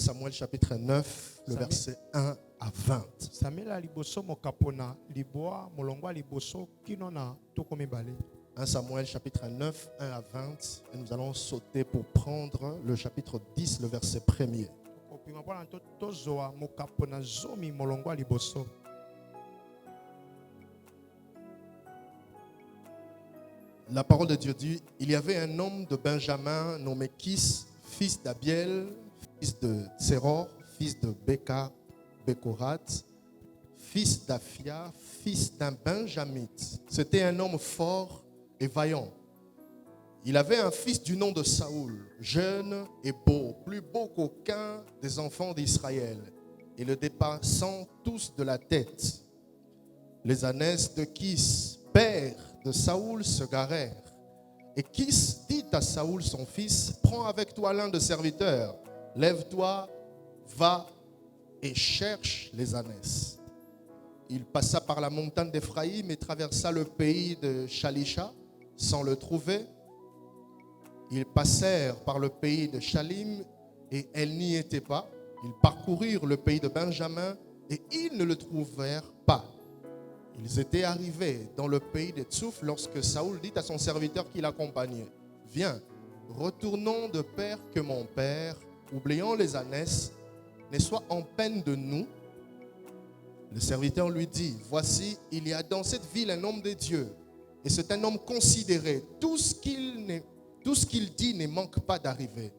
Samuel chapitre 9, le verset 1 à 20. 1 Samuel chapitre 9, 1 à 20. Et nous allons sauter pour prendre le chapitre 10, le verset 1er. La parole de Dieu dit, il y avait un homme de Benjamin nommé Kis, fils d'Abiel, fils de Tseror, fils de Bekorat, fils d'Aphia, fils d'un Benjamite. C'était un homme fort et vaillant. Il avait un fils du nom de Saoul, jeune et beau, plus beau qu'aucun des enfants d'Israël, et le dépassant tous de la tête. Les ânesses de Kis, père de Saoul, se garèrent. Et Kis dit à Saoul son fils, prends avec toi l'un de serviteurs, lève-toi, va et cherche les ânesses. Il passa par la montagne d'Éphraïm et traversa le pays de Shalisha sans le trouver. Ils passèrent par le pays de Shalim et elles n'y étaient pas. Ils parcoururent le pays de Benjamin et ils ne le trouvèrent pas. Ils étaient arrivés dans le pays de Tsouf lorsque Saoul dit à son serviteur qui l'accompagnait, viens, retournons de père que mon père, oubliant les ânesses, ne soit en peine de nous. Le serviteur lui dit, voici, il y a dans cette ville un homme de Dieu, et c'est un homme considéré. Tout ce qu'il dit ne manque pas d'arriver.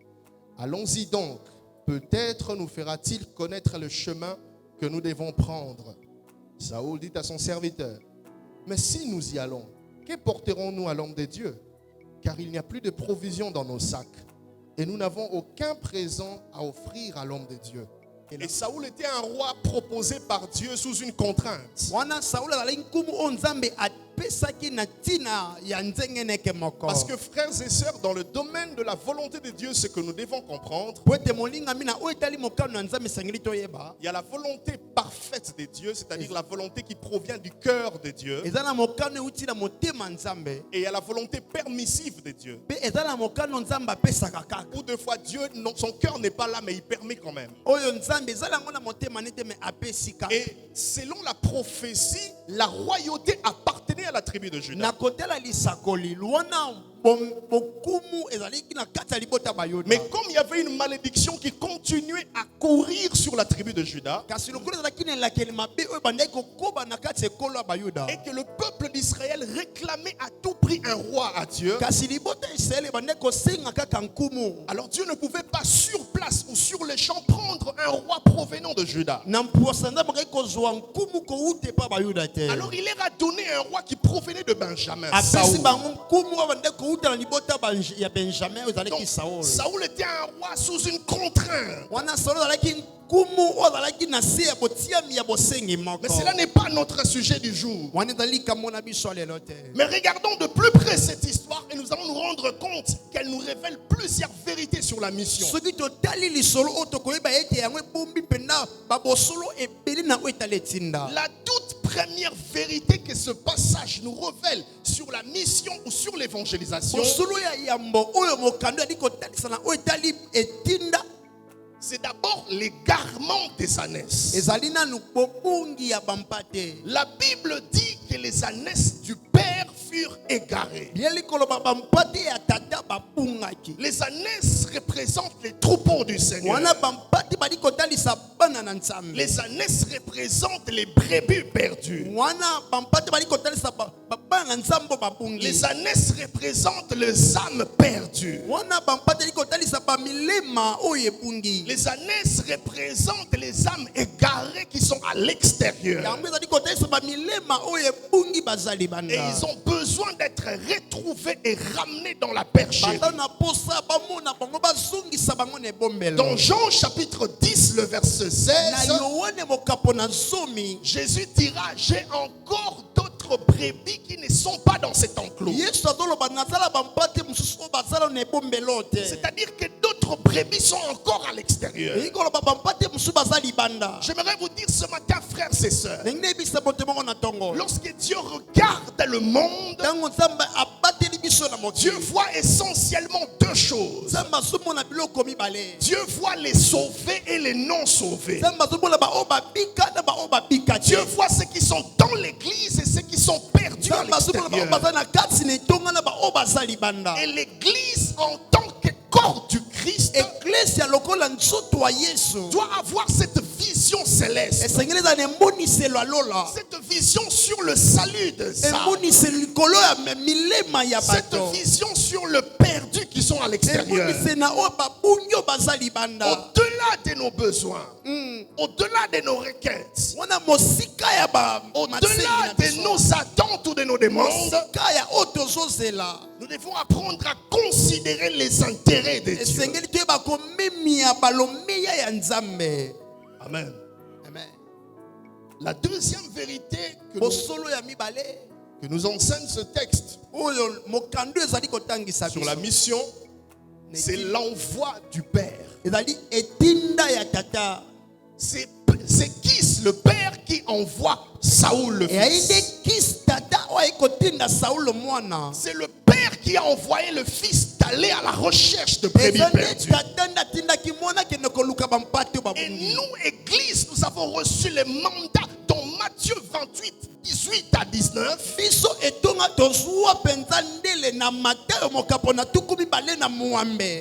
Allons-y donc, peut-être nous fera-t-il connaître le chemin que nous devons prendre. Saoul dit à son serviteur, mais si nous y allons, que porterons-nous à l'homme de Dieu? Car il n'y a plus de provisions dans nos sacs, et nous n'avons aucun présent à offrir à l'homme de Dieu. Et Saoul était un roi proposé par Dieu sous une contrainte. Parce que frères et sœurs, dans le domaine de la volonté de Dieu, ce que nous devons comprendre, il y a la volonté parfaite de Dieu, c'est-à-dire la volonté qui provient du cœur de Dieu. Et il y a la volonté permissive de Dieu. Ou deux fois Dieu, son cœur n'est pas là, mais il permet quand même. Et selon la prophétie, la royauté appartenait à la tribu de Juda. Mais comme il y avait une malédiction qui continuait à courir sur la tribu de Juda, et que le peuple d'Israël réclamait à tout prix un roi à Dieu, alors Dieu ne pouvait pas sur place ou sur les champs prendre un roi provenant de Juda. Alors il leur a donné un roi qui provenait de Benjamin, Saoul. Donc, Saoul était un roi sous une contrainte. Mais cela n'est pas notre sujet du jour. Mais regardons de plus près cette histoire et nous allons nous rendre compte qu'elle nous révèle plusieurs vérités sur la mission. La toute première vérité que ce passage nous révèle sur la mission ou sur l'évangélisation, c'est d'abord l'égarement des ânesses. La Bible dit que les ânesses du Père furent égarées. Les ânesses représentent les troupeaux du Seigneur. Les ânesses représentent les brebis perdues. Les ânesses représentent les âmes perdues. Les ânesses représentent les âmes égarées qui sont à l'extérieur. Et ils ont besoin d'être retrouvés et ramenés dans la bergerie. Dans Jean chapitre 10, le verset 16, Jésus dira, j'ai encore d'autres brebis qui ne sont pas dans cet enclos. C'est-à-dire que d'autres d'autres brebis sont encore à l'extérieur. J'aimerais vous dire ce matin, frères et sœurs, lorsque Dieu regarde le monde, Dieu voit essentiellement deux choses. Dieu voit les sauvés et les non sauvés. Dieu voit ceux qui sont dans l'église et ceux qui sont perdus à l'extérieur. Et l'église en tant que corps du Christ doit avoir cette vision céleste. Cette vision sur le salut de ça. Cette vision sur le perdu qui sont à l'extérieur. Au-delà de nos besoins, au-delà de nos requêtes, au-delà de nos attentes ou de nos demandes, nous devons apprendre à considérer les intérêts de Dieu. Amen. La deuxième vérité que nous enseigne ce texte sur la mission, c'est l'envoi du Père. C'est Kis le Père qui envoie Saoul le fils. C'est le Père qui a envoyé le fils d'aller à la recherche de brebis perdues. Et nous, Église, nous avons reçu le mandat dans Matthieu 28, 18 à 19.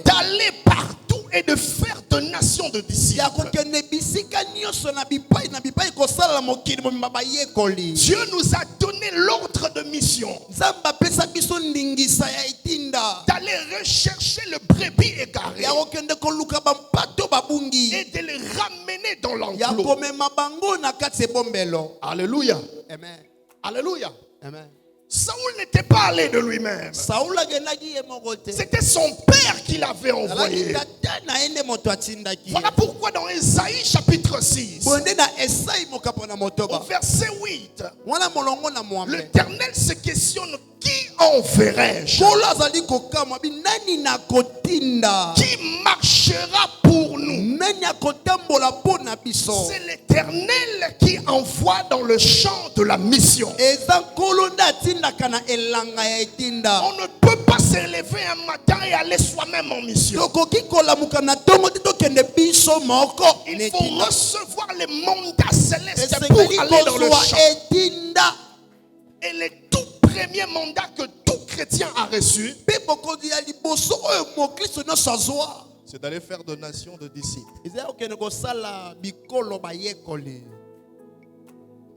D'aller partout et de faire de nations de disciples. Dieu nous a donné l'ordre de mission d'aller rechercher le brebis égaré et de les ramener dans l'enclos. Alléluia. Amen. Alléluia. Amen. Saoul n'était pas allé de lui-même. C'était son père qui l'avait envoyé. Voilà pourquoi dans Ésaïe chapitre 6, au verset 8, l'Éternel se questionne: qui enverrai-je? Qui marchera pour nous? C'est l'Éternel qui envoie dans le champ de la mission. On ne peut pas se lever un matin et aller soi-même en mission. Il faut recevoir les mandats célestes pour aller dans le champ. Et le tout premier mandat que tout chrétien a reçu, c'est d'aller faire de nations de disciples.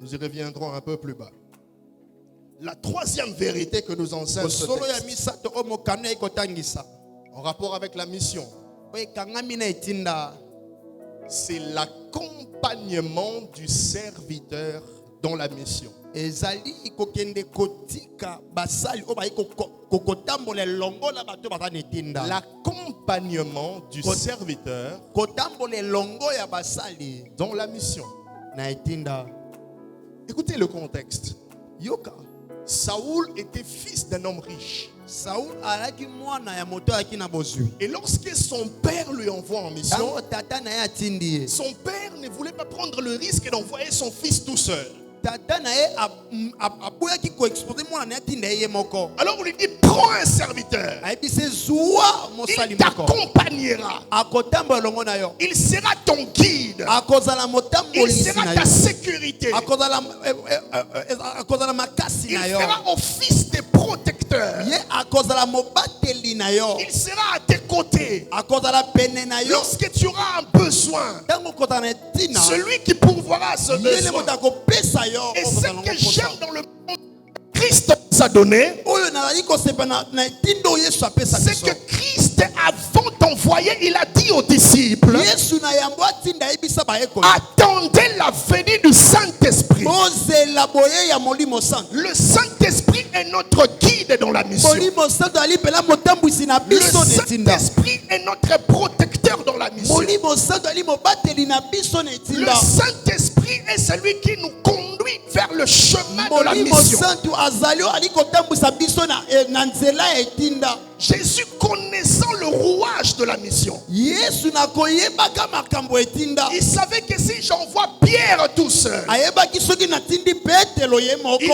Nous y reviendrons un peu plus bas. La troisième vérité que nous enseigne ce texte, en rapport avec la mission, c'est l'accompagnement du serviteur dans la mission. L'accompagnement du serviteur dans la mission. Écoutez le contexte. Saoul était fils d'un homme riche. Et lorsque son père lui envoie en mission, son père ne voulait pas prendre le risque d'envoyer son fils tout seul. Alors on lui dit: prends un serviteur. Il t'accompagnera. Il sera ton guide. Il sera ta sécurité. Il fera office de protecteur. Il sera à tes côtés. Lorsque tu auras un besoin, celui qui pourvoira à ce besoin. Et ce que j'aime dans le monde, Christ nous a donné, c'est que Christ, avant d'envoyer, il a dit aux disciples: attendez la venue du Saint-Esprit. Le Saint-Esprit est notre guide dans la mission. Le Saint-Esprit est notre protecteur dans la mission. Le Saint-Esprit est celui qui nous conduit vers le chemin de la mission. Jésus, connaissant le rouage de la mission, il savait que si j'envoie Pierre tout seul, il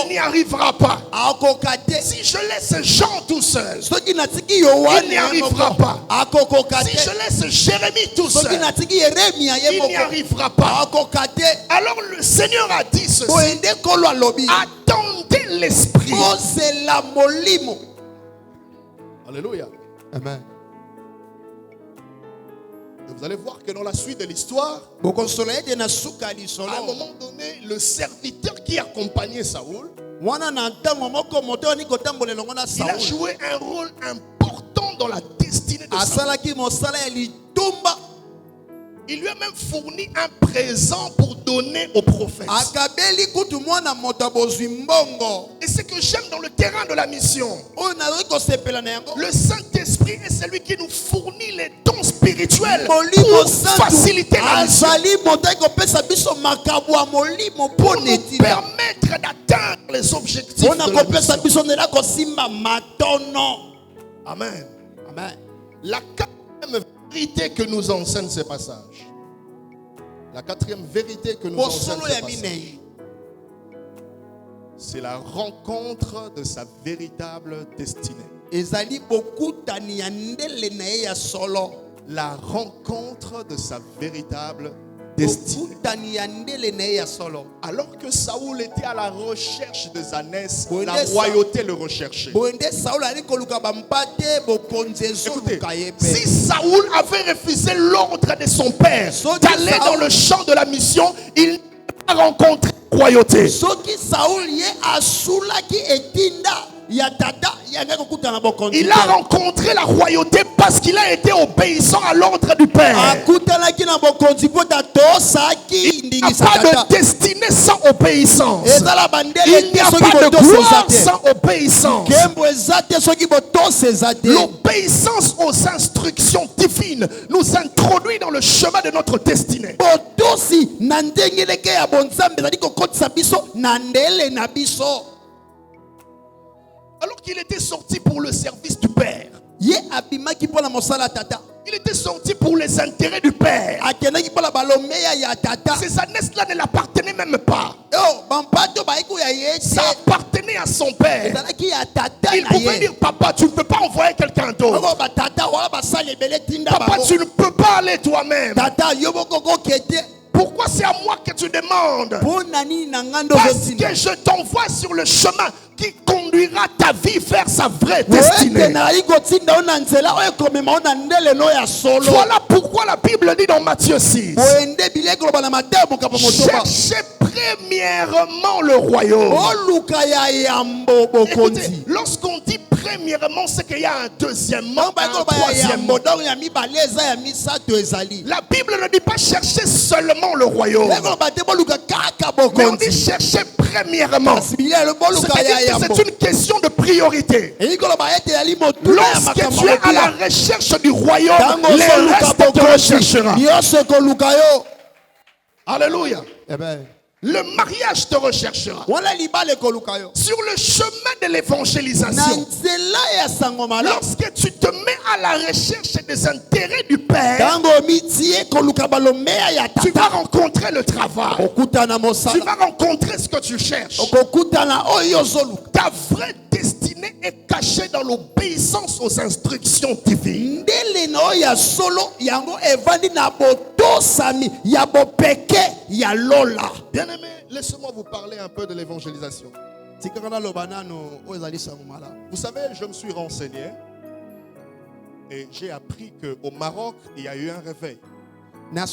n'y arrivera pas. Si je laisse Jean tout seul, il n'y arrivera pas. Si je laisse Jérémie tout seul, il n'y arrivera pas. Alors le Seigneur a dit ceci: attendez l'Esprit. Alléluia. Amen. Et vous allez voir que dans la suite de l'histoire, à un moment donné, le serviteur qui accompagnait Saoul, il a joué un rôle important dans la destinée de Saoul. Il lui a même fourni un présent pour donner au prophète. Et ce que j'aime dans le terrain de la mission, le Saint-Esprit est celui qui nous fournit les dons spirituels pour faciliter la mission, pour nous permettre d'atteindre les objectifs de la mission. Amen. Amen. La quatrième vérité que nous enseigne ces passages, la quatrième vérité que nous enseigne ces passages, c'est la rencontre de sa véritable destinée. La rencontre de sa véritable destinée. Alors que Saoul était à la recherche de Zanès, la royauté le recherchait. Écoutez, si Saoul avait refusé l'ordre de son père d'aller dans le champ de la mission, il n'aurait pas rencontré la royauté. Il a rencontré la royauté parce qu'il a été obéissant à l'ordre du Père. Il n'y a pas de destinée sans obéissance. Il n'y a pas de gloire sans obéissance. L'obéissance aux instructions divines nous introduit dans le chemin de notre destinée. Alors qu'il était sorti pour le service du Père, il était sorti pour les intérêts du Père. Ces années-là ne l'appartenaient même pas. Ça appartenait à son père. Il pouvait dire: papa, tu ne peux pas envoyer quelqu'un d'autre. Papa, tu ne peux pas aller toi-même. Pourquoi c'est à moi que tu demandes? Parce que je t'envoie sur le chemin qui conduira ta vie vers sa vraie destinée. Voilà pourquoi la Bible dit dans Matthieu 6: cherchez premièrement le royaume. Écoutez, lorsqu'on dit premièrement, c'est qu'il y a un deuxièmement, un troisièmement. La Bible ne dit pas chercher seulement le royaume, mais on dit chercher premièrement. C'est-à-dire que c'est une question de priorité. Lorsque tu es à la recherche du royaume, le reste te recherchera. Alléluia. Le mariage te recherchera. Sur le chemin de l'évangélisation, lorsque tu te mets à la recherche des intérêts du Père, tu vas rencontrer le travail. Tu vas rencontrer ce que tu cherches. Ta vraie destinée est cachée dans l'obéissance aux instructions divines. Bien-aimé, laissez-moi vous parler un peu de l'évangélisation. Vous savez, je me suis renseigné et j'ai appris qu'au Maroc, il y a eu un réveil. N'aie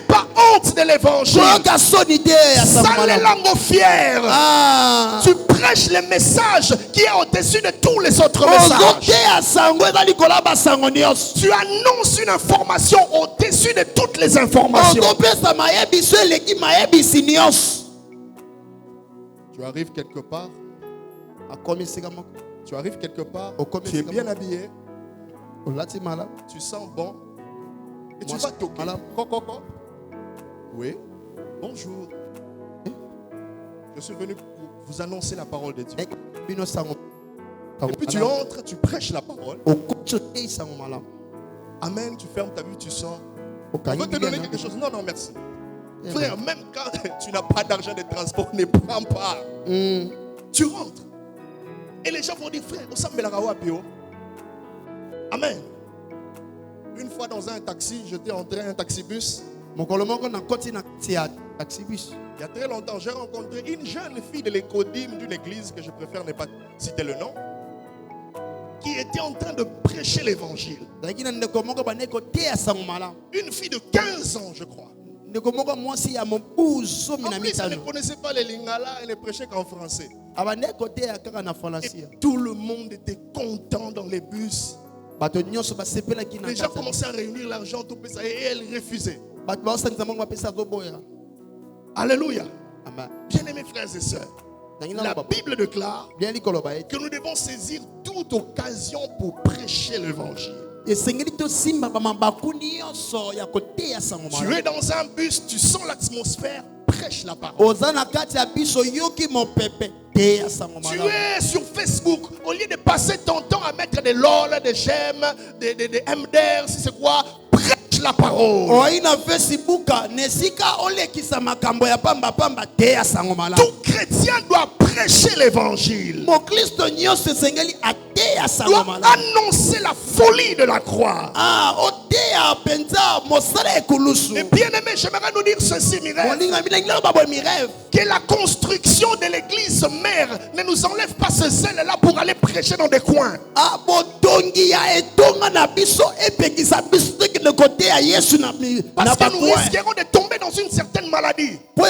pas honte de l'évangile. Ça les langues fières. Tu prêches le message qui est au-dessus de tous les autres messages. Tu annonces une information au-dessus de toutes les informations. Tu arrives quelque part. Tu arrives quelque part. Tu es bien habillé. Tu sens bon. Et tu vas toquer. Oui. Bonjour. Je suis venu vous annoncez la parole de Dieu. Et puis puis tu entres, tu prêches la parole. Amen, tu fermes ta vie, tu sors. On veut te donner quelque chose. Non, non, merci. Frère, même quand tu n'as pas d'argent de transport, ne prends pas. Tu rentres. Et les gens vont dire, frère, amen. Une fois dans un taxi, j'étais entré un taxibus. Il y a très longtemps, j'ai rencontré une jeune fille de l'écodime d'une église que je préfère ne pas citer le nom, qui était en train de prêcher l'évangile. Une fille de 15 ans, je crois. En plus, elle ne connaissait pas les lingala, elle ne prêchait qu'en français. Et tout le monde était content dans les bus. Les gens commençaient à réunir l'argent, tout ça, et elle refusait. Alléluia. Bien-aimés frères et sœurs, la Bible déclare que nous devons saisir toute occasion pour prêcher l'évangile. Tu es dans un bus, tu sens l'atmosphère, prêche la parole. Tu es sur Facebook, au lieu de passer ton temps à mettre des lol, des j'aime, des MDR, si c'est quoi, prêche la parole. Tout chrétien doit prêcher l'évangile. Doit annoncer la folie de la croix. Et bien aimé, j'aimerais nous dire ceci, mes rêves. Que la construction de l'église mère ne nous enlève pas ce zèle-là pour aller prêcher dans des coins. Parce que nous risquerons de tomber dans une certaine maladie. Ou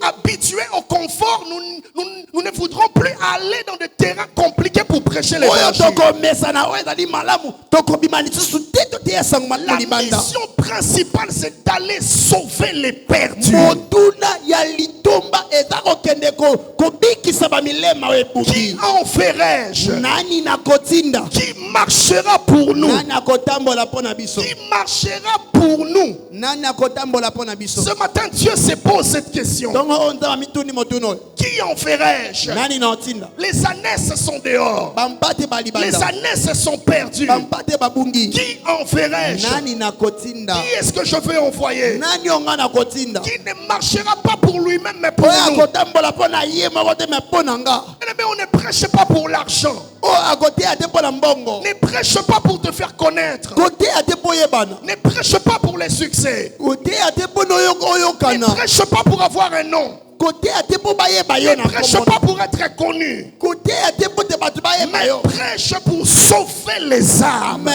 habitués au confort, nous ne voudrons plus aller dans des terrains compliqués pour prêcher l'évangile. La mission principale, c'est d'aller sauver les perdus. Qui enverrai-je? Qui marchera pour nous? Qui marchera pour nous? Ce matin, Dieu se pose cette question. Qui enverrai-je? Les ânesses sont dehors. Les ânesses sont perdues. Qui enverrai-je? Qui est-ce que je veux envoyer? Qui ne marchera pas pour lui-même, mais pour nous. Mais on ne prêche pas pour l'argent. Ne prêche pas pour te faire connaître. Ne prêche pas pour les succès. Ne prêche pas pour avoir un nom. Ne prêche pas pour être connu. Mais prêche pour sauver les âmes.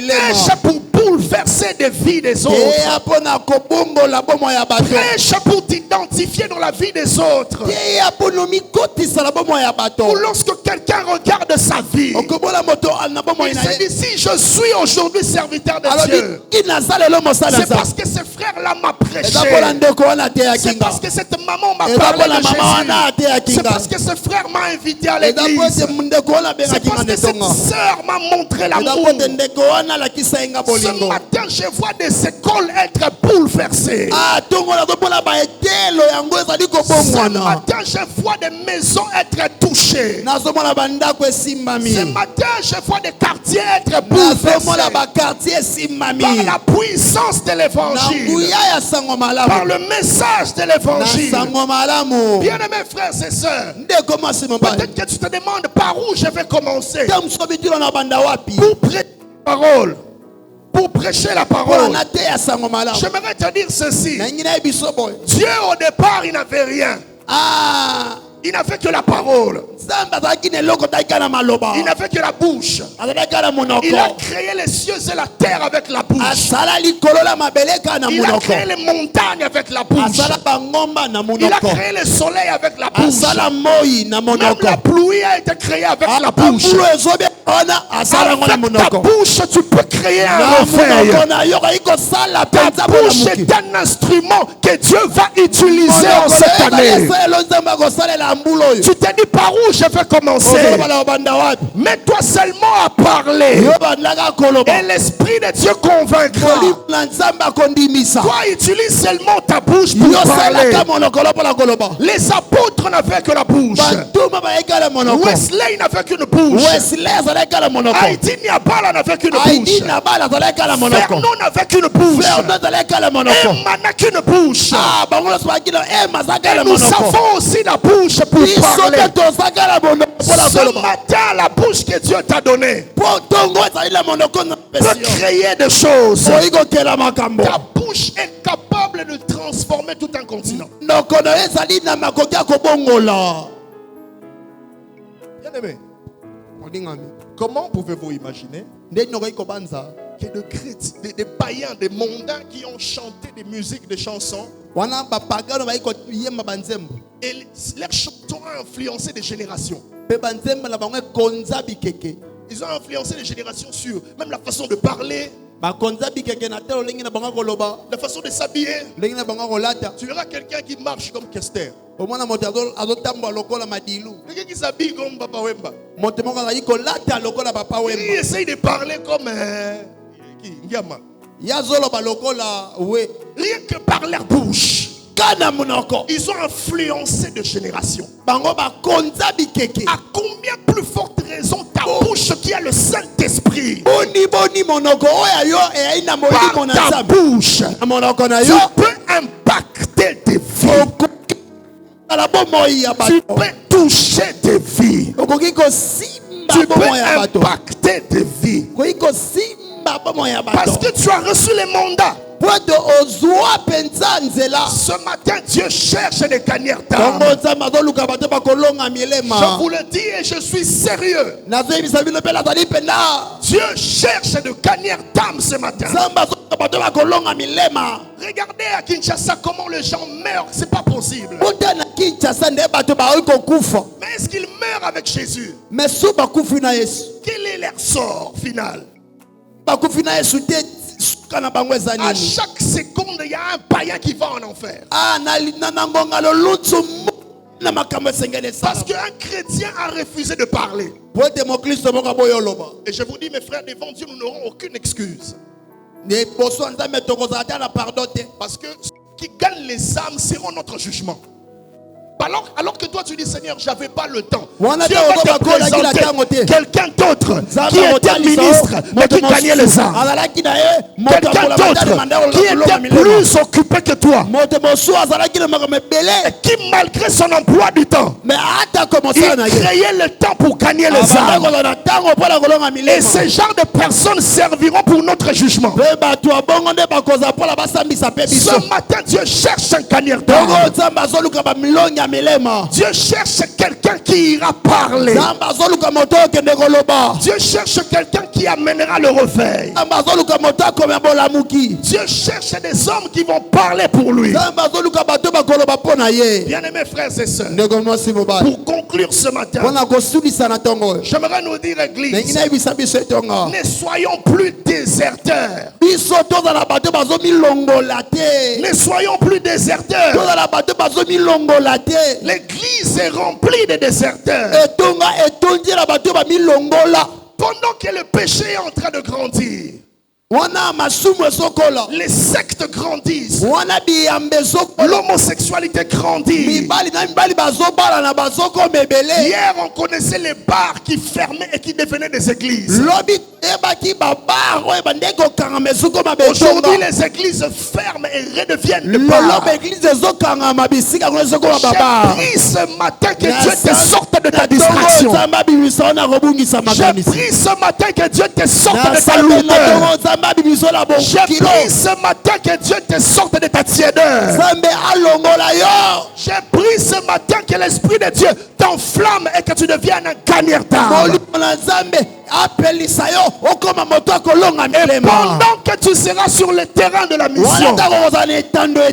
Prêche pour bouleverser des vies des autres. Prêche pour t'identifier dans la vie des autres. Ou lorsque quelqu'un regarde sa vie, il se dit, si je suis aujourd'hui serviteur de Dieu, c'est parce que ce frère-là m'a prêché. C'est parce que cette maman m'a parlé de Jésus. C'est parce que ce frère m'a invité à l'église. C'est parce que cette sœur m'a montré l'amour. Ce matin, je vois des écoles être bouleversées. Ce matin, je vois des maisons être touchées. Ce matin, je vois des quartiers être bouleversés. Par la puissance de l'évangile. Par le message de l'évangile. Bien-aimés frères et sœurs, peut-être que tu te demandes par où je vais commencer. Pour prêcher la parole. Pour prêcher la parole. J'aimerais te dire ceci. Dieu au départ, il n'avait rien. Il n'avait que la parole. Il n'avait que la bouche. Il a créé les cieux et la terre avec la bouche. Il a créé les montagnes avec la bouche. Il a créé le soleil avec la bouche. Même la pluie a été créée avec la bouche. Avec ta bouche, tu peux créer un refuge. Ta bouche est un instrument que Dieu va utiliser en cette année. Tu te dis par où je vais commencer. Mets-toi seulement à parler. Et l'Esprit de Dieu convaincra. Toi, utilise seulement ta bouche pour parler. Les apôtres n'avaient que la bouche. Wesley n'avait qu'une bouche. Haïti Niabala n'avait qu'une bouche. Fernand n'avait qu'une bouche. Emma n'a qu'une bouche. Et nous avons aussi la bouche pour parler. Ce matin, la bouche que Dieu t'a donnée peut créer des choses. Ta bouche est capable de transformer tout un continent. Bien-aimé, comment pouvez-vous imaginer que des païens, des mondains qui ont chanté des musiques, des chansons, et leurs chansons ont influencé des générations. Ils ont influencé les générations sur même la façon de parler, la façon de s'habiller. Tu verras quelqu'un qui marche comme Kester, quelqu'un qui s'habille comme Papa Wemba. Il essaye de parler comme Ngama. Rien que par leur bouche, ils ont influencé de générations. À combien plus forte raison ta bouche qui a le Saint-Esprit, par ta bouche, tu peux impacter des vies. Tu peux toucher des vies. Tu peux impacter des vies. Parce que tu as reçu les mandats. Ce matin, Dieu cherche des canières d'âme. Je vous le dis et je suis sérieux. Dieu cherche des canières d'âme ce matin. Regardez à Kinshasa comment les gens meurent. C'est pas possible. Mais est-ce qu'ils meurent avec Jésus? Quel est leur sort final? À chaque seconde, il y a un païen qui va en enfer. Parce qu'un chrétien a refusé de parler. Et je vous dis, mes frères, devant Dieu, nous n'aurons aucune excuse. Parce que ceux qui gagnent les âmes seront notre jugement. Alors que toi tu dis, Seigneur, j'avais pas le temps. Dieu va te présenter quelqu'un d'autre qui était ministre mais qui gagnait les âmes. Quelqu'un d'autre qui était plus occupé que toi et qui malgré son emploi du temps, il créait le temps pour gagner les âmes. Et ce genre de personnes serviront pour notre jugement. Ce matin, Dieu cherche un gagneur d'âme. Dieu cherche quelqu'un qui ira parler. Dieu cherche quelqu'un qui amènera le réveil. Dieu cherche des hommes qui vont parler pour lui. Bien-aimés frères et sœurs, pour conclure ce matin, j'aimerais nous dire, Église, ne soyons plus déserteurs. Ne soyons plus déserteurs. L'église est remplie de déserteurs. Pendant que le péché est en train de grandir, les sectes grandissent, l'homosexualité grandit. Hier on connaissait les bars qui fermaient et qui devenaient des églises. Aujourd'hui les églises ferment et redeviennent des bars. J'ai pris ce matin que Dieu te sorte de ta distraction. J'ai pris ce matin que Dieu te sorte de ta lourdeur. J'ai pris ce matin que Dieu te sorte de ta tiédeur. J'ai pris ce matin que l'Esprit de Dieu t'enflamme et que tu deviennes un gagneur d'âme. Et pendant que tu seras sur le terrain de la mission,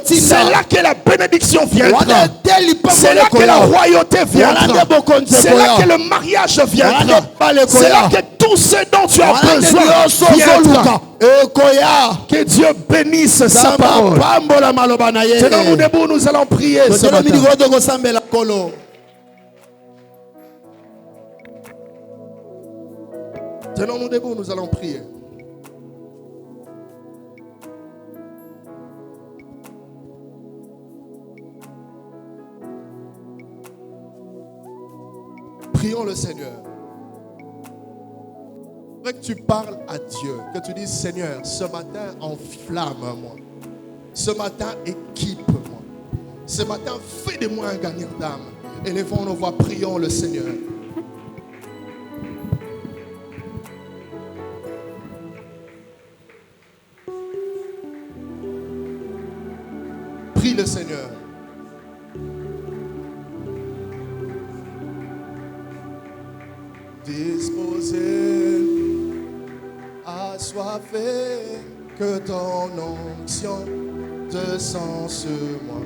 c'est là que la bénédiction viendra. C'est là que la royauté viendra. C'est là que le mariage viendra. C'est là que tout ce dont tu as besoin viendra. Que Dieu bénisse sa parole. Tenons-nous debout, nous allons prier ce matin. Tenons-nous debout, nous allons prier. Prions le Seigneur. Je voudrais que tu parles à Dieu, que tu dises Seigneur, ce matin enflamme-moi. Ce matin équipe-moi. Ce matin fais de moi un gagnant d'âme. Élevons nos voix, prions le Seigneur. Prie le Seigneur. Disposé, assoiffé, que ton onction descend sur moi.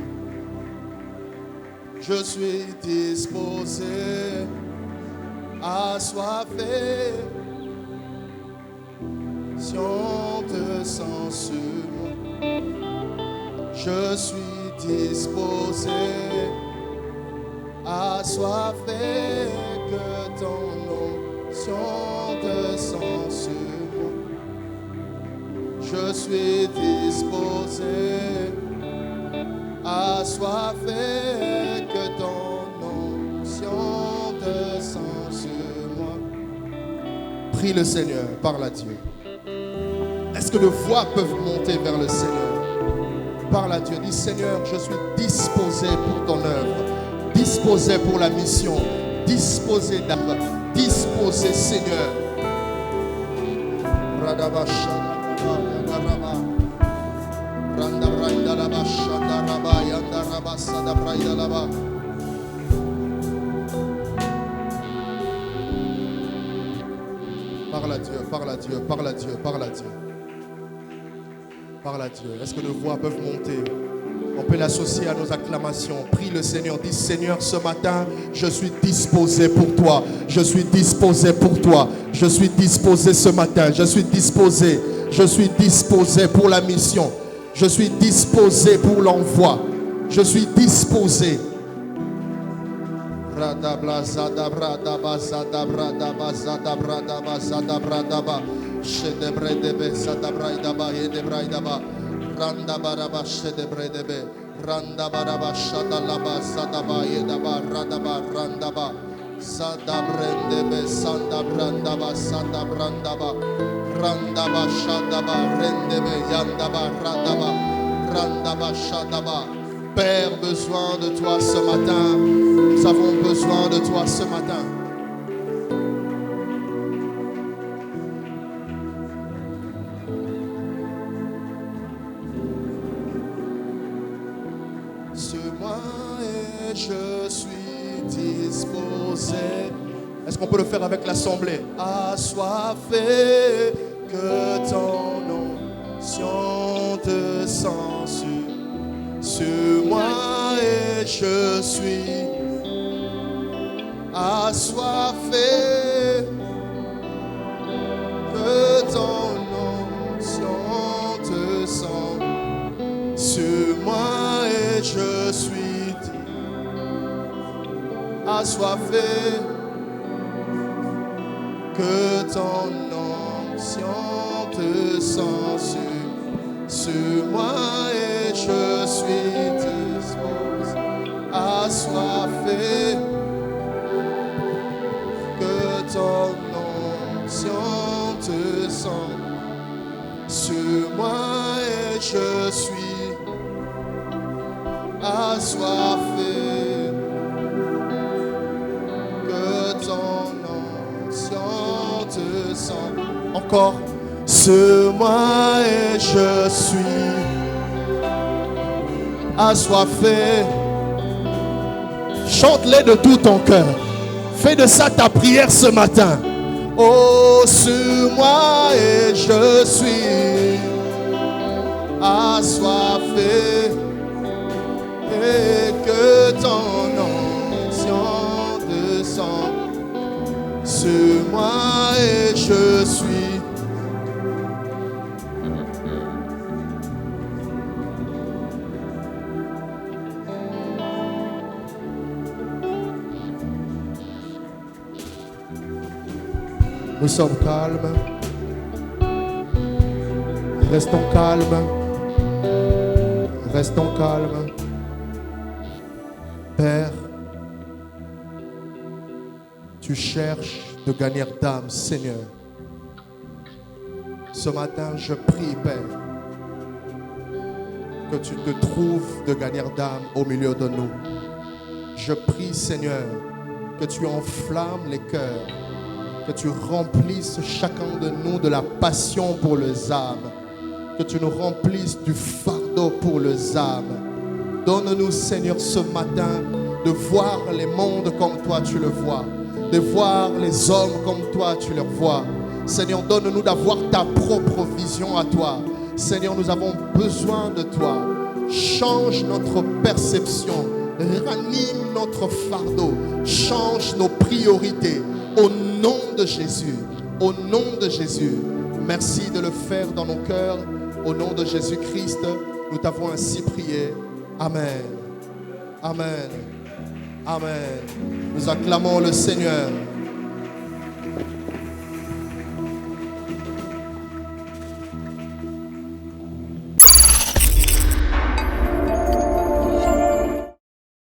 Je suis disposé, assoiffé, onction descend sur moi. Je suis disposé, assoiffé, que ton onction descend sur moi. Je suis disposé, assoiffé, que ton onction descend sur moi. Prie le Seigneur, parle à Dieu. Est-ce que les voix peuvent monter vers le Seigneur? Parle à Dieu, dis Seigneur, je suis disposé pour ton œuvre, disposé pour la mission, disposé d'être, disposé Seigneur. Parle à Dieu, parle à Dieu, parle à Dieu, parle à Dieu. Parle à Dieu. Est-ce que nos voix peuvent monter? On peut l'associer à nos acclamations. Prie le Seigneur. Dis Seigneur, ce matin, je suis disposé pour toi. Je suis disposé pour toi. Je suis disposé ce matin. Je suis disposé. Je suis disposé pour la mission. Je suis disposé pour l'envoi. Je suis disposé. Randa baraba shedebre debe, randa baraba shadalaba sadaba yedaba radaba randaba, sadabrendebe sandabrandaba sadabrandaba, randaba shadaba rendebe yandaba radaba, randaba shadaba. Père, besoin de toi ce matin. Nous avons besoin de toi ce matin. Je suis disposé. Est-ce qu'on peut le faire avec l'assemblée? Assoiffé, que ton onction descend sur moi et je suis assoiffé, que ton onction descend sur moi et je suis assoiffé, que ton onction descend sur moi et je suis disposé, assoiffé, que ton onction descend sur moi et je suis assoiffé. Encore, sur moi et je suis assoiffé. Chante-les de tout ton cœur. Fais de ça ta prière ce matin. Oh, sur moi et je suis assoiffé, et que ton onction descend sur moi et je suis Nous sommes calmes. Restons calmes. Restons calmes. Père, tu cherches de gagner d'âme, Seigneur. Ce matin, je prie, Père, que tu te trouves de gagner d'âme au milieu de nous. Je prie, Seigneur, que tu enflammes les cœurs, que tu remplisses chacun de nous de la passion pour les âmes, que tu nous remplisses du fardeau pour les âmes. Donne-nous, Seigneur, ce matin, de voir les mondes comme toi tu le vois, de voir les hommes comme toi tu les vois. Seigneur, donne-nous d'avoir ta propre vision à toi. Seigneur, nous avons besoin de toi. Change notre perception, ranime notre fardeau, change nos priorités. Au nom de Jésus, au nom de Jésus, merci de le faire dans nos cœurs. Au nom de Jésus-Christ, nous t'avons ainsi prié. Amen. Amen. Amen. Nous acclamons le Seigneur.